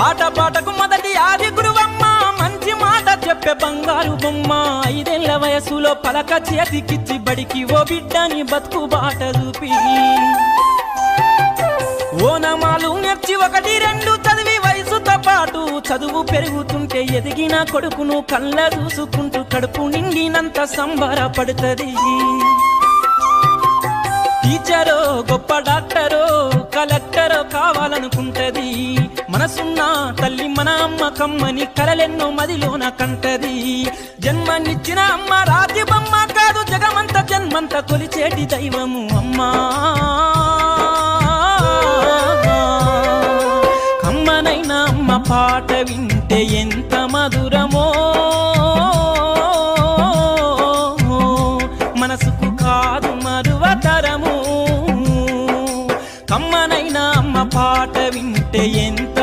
ఆటపాటకు మొదటి ఆది గురువమ్మ మంచి మాట చెప్పే బంగారు బొమ్మ 5 ఏళ్ల వయసులో పలక చేతికిచ్చి బడికి ఓ బిడ్డని బతుకు బాట చూపి ఓనమాలు నేర్చి 1, 2 చదివి వయసుతో పాటు చదువు పెరుగుతుంటే ఎదిగిన కొడుకును కళ్ళ చూసుకుంటూ కడుపు నిండినంత సంబరపడుతుంది టీచరో గొప్ప డాక్టరో కలెక్టరో కావాలనుకుంటది మనసున్న తల్లి మన అమ్మ కమ్మని కలలెన్నో మదిలోన కంటది జన్మనిచ్చిన అమ్మ రాతి బొమ్మ కాదు జగమంత జన్మంత కొలిచేటి దైవము అమ్మా కమ్మనైనా అమ్మ పాట వింటే ఎంత మధురమో మనసుకు కాదు మరువతరము కమ్మనైనా అమ్మ పాట వింటే ఎంత